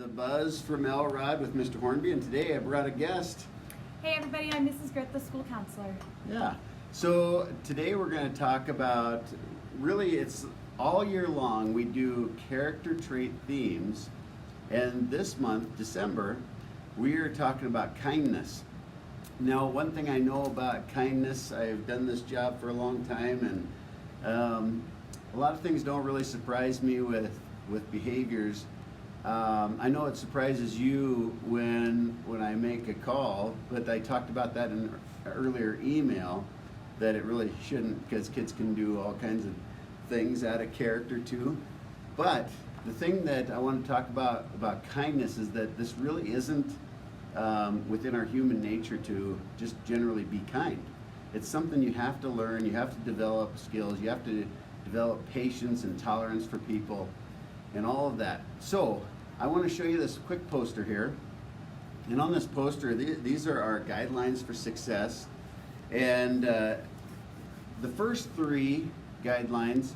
The Buzz from Elrod with Mr. Hornby, and today I brought a guest. Hey everybody, I'm Mrs. Grit, the school counselor. Yeah. So today we're going to talk about, really it's all year long we do character trait themes, and this month, December, we are talking about kindness. Now, one thing I know about kindness, I've done this job for a long time, and a lot of things don't really surprise me with behaviors. I know it surprises you when I make a call, but I talked about that in an earlier email, that it really shouldn't, because kids can do all kinds of things out of character too. But the thing that I want to talk about kindness is that this really isn't within our human nature to just generally be kind. It's something you have to learn, you have to develop skills, you have to develop patience and tolerance for people and all of that. So I want to show you this quick poster here, and on this poster these are our guidelines for success, and the first three guidelines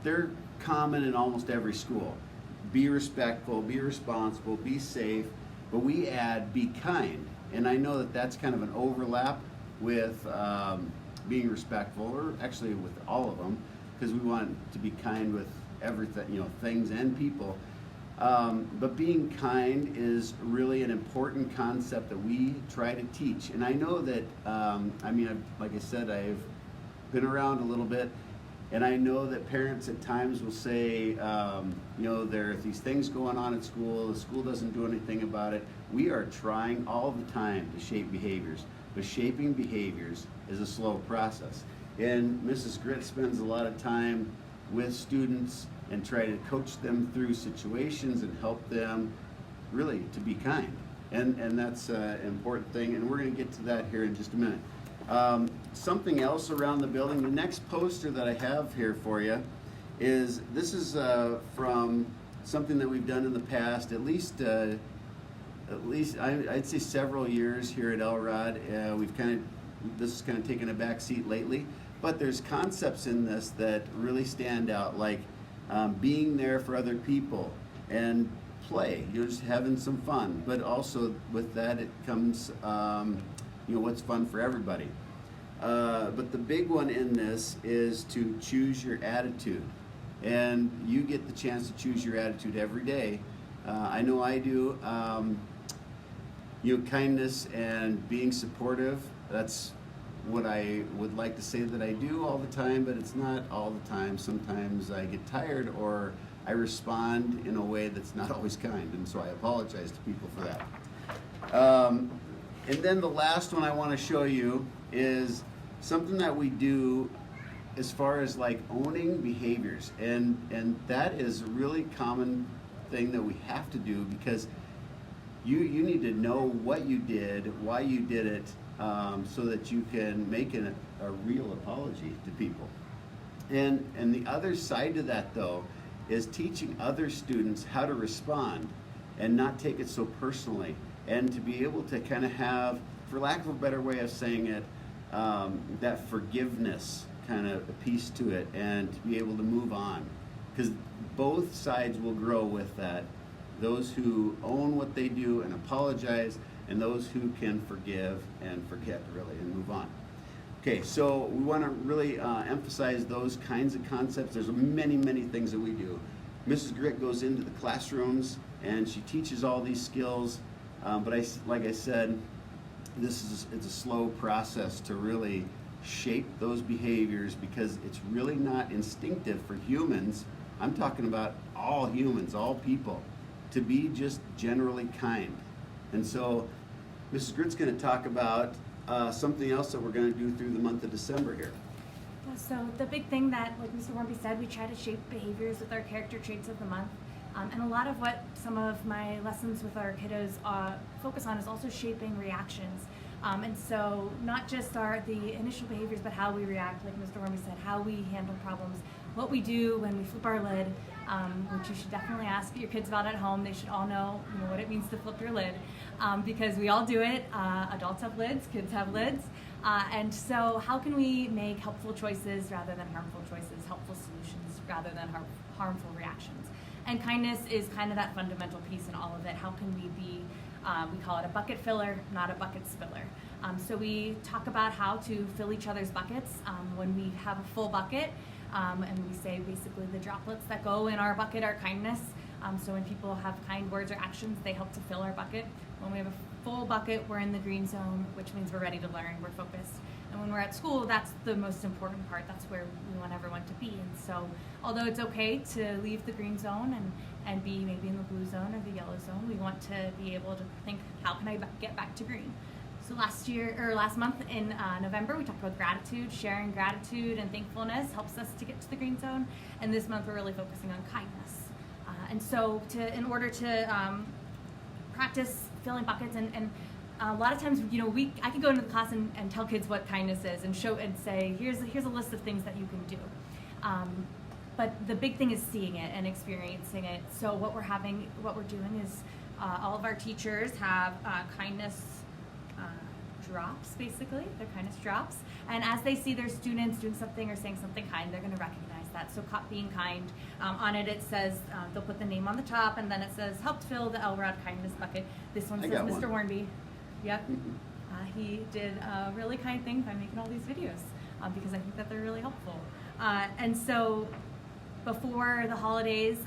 they're common in almost every school. Be respectful, be responsible, be safe, but we add be kind, and I know that that's kind of an overlap with being respectful, or actually with all of them, because we want to be kind with everything, things and people. But being kind is really an important concept that we try to teach. And I know that, like I said, I've been around a little bit, and I know that parents at times will say, there are these things going on at school, the school doesn't do anything about it. We are trying all the time to shape behaviors, but shaping behaviors is a slow process. And Mrs. Grit spends a lot of time with students and try to coach them through situations and help them really to be kind. And that's an important thing, and we're going to get to that here in just a minute. Something else around the building, the next poster that I have here for you is, this is from something that we've done in the past, at least I'd say several years here at Elrod. This has kind of taken a back seat lately, but there's concepts in this that really stand out, like being there for other people and play, just having some fun, but also with that it comes what's fun for everybody. But the big one in this is to choose your attitude, and you get the chance to choose your attitude every day. I know I do. Kindness and being supportive, that's what I would like to say that I do all the time, but it's not all the time. Sometimes I get tired, or I respond in a way that's not always kind, and so I apologize to people for that. And then the last one I want to show you is something that we do as far as like owning behaviors, and that is a really common thing that we have to do, because you need to know what you did, why you did it, so that you can make a real apology to people. And the other side to that, though, is teaching other students how to respond and not take it so personally, and to be able to kind of have, for lack of a better way of saying it, that forgiveness kind of a piece to it, and to be able to move on, because both sides will grow with that. Those who own what they do and apologize, and those who can forgive and forget, really, and move on. Okay, so we want to really emphasize those kinds of concepts. There's many, many things that we do. Mrs. Grit goes into the classrooms and she teaches all these skills, but like I said, it's a slow process to really shape those behaviors, because it's really not instinctive for humans. I'm talking about all humans, all people, to be just generally kind. And so Mrs. Grit's going to talk about something else that we're going to do through the month of December here. So the big thing that, like Mr. Hornby said, we try to shape behaviors with our character traits of the month. And a lot of what some of my lessons with our kiddos focus on is also shaping reactions. And so not just the initial behaviors, but how we react, like Mr. Hornby said, how we handle problems, what we do when we flip our lid, which you should definitely ask your kids about at home. They should all know, what it means to flip your lid, because we all do it. Adults have lids, kids have lids. And so how can we make helpful choices rather than harmful choices, helpful solutions rather than harmful reactions? And kindness is kind of that fundamental piece in all of it. How can we be, we call it a bucket filler, not a bucket spiller. So we talk about how to fill each other's buckets when we have a full bucket. And we say basically the droplets that go in our bucket are kindness. So when people have kind words or actions, they help to fill our bucket. When we have a full bucket, we're in the green zone, which means we're ready to learn, we're focused. And when we're at school, that's the most important part. That's where we want everyone to be. And so although it's okay to leave the green zone and be maybe in the blue zone or the yellow zone, we want to be able to think, how can I get back to green? So last month in November, we talked about gratitude. Sharing gratitude and thankfulness helps us to get to the green zone. And this month, we're really focusing on kindness. And so in order to practice filling buckets, and a lot of times, I can go into the class and tell kids what kindness is and show and say, here's a list of things that you can do. But the big thing is seeing it and experiencing it. So what we're doing is all of our teachers have kindness drops, basically. They're kindness drops. And as they see their students doing something or saying something kind, they're going to recognize that. So being kind, on it says, they'll put the name on the top, and then it says, helped fill the Elrod kindness bucket. This one says Mr. Hornby. Yep. He did a really kind thing by making all these videos because I think that they're really helpful. And so before the holidays,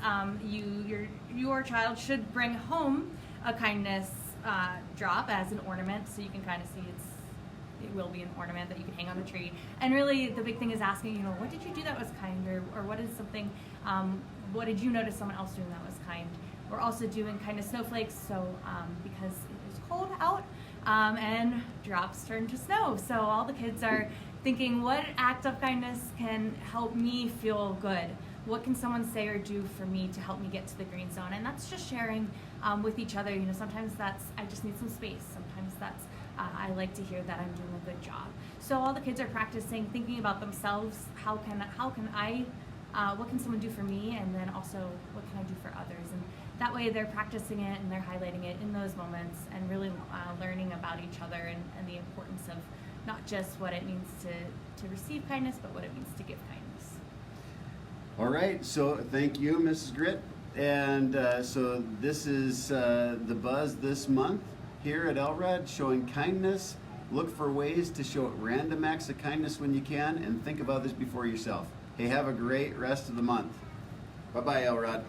your child should bring home a kindness drop as an ornament, so you can kind of see it will be an ornament that you can hang on the tree. And really the big thing is asking, what did you do that was kind, or what is something, what did you notice someone else doing that was kind? We're also doing kindness snowflakes, so because it is cold out and drops turn to snow, so all the kids are thinking, what act of kindness can help me feel good? What can someone say or do for me to help me get to the green zone? And that's just sharing with each other. Sometimes that's, I just need some space. Sometimes that's, I like to hear that I'm doing a good job. So all the kids are practicing, thinking about themselves. How can I, what can someone do for me? And then also, what can I do for others? And that way they're practicing it and they're highlighting it in those moments and really learning about each other and the importance of not just what it means to receive kindness, but what it means to give kindness. All right, so thank you, Mrs. Grit. And so this is the buzz this month here at Elrod, showing kindness. Look for ways to show random acts of kindness when you can, and think of others before yourself. Hey, have a great rest of the month. Bye-bye, Elrod.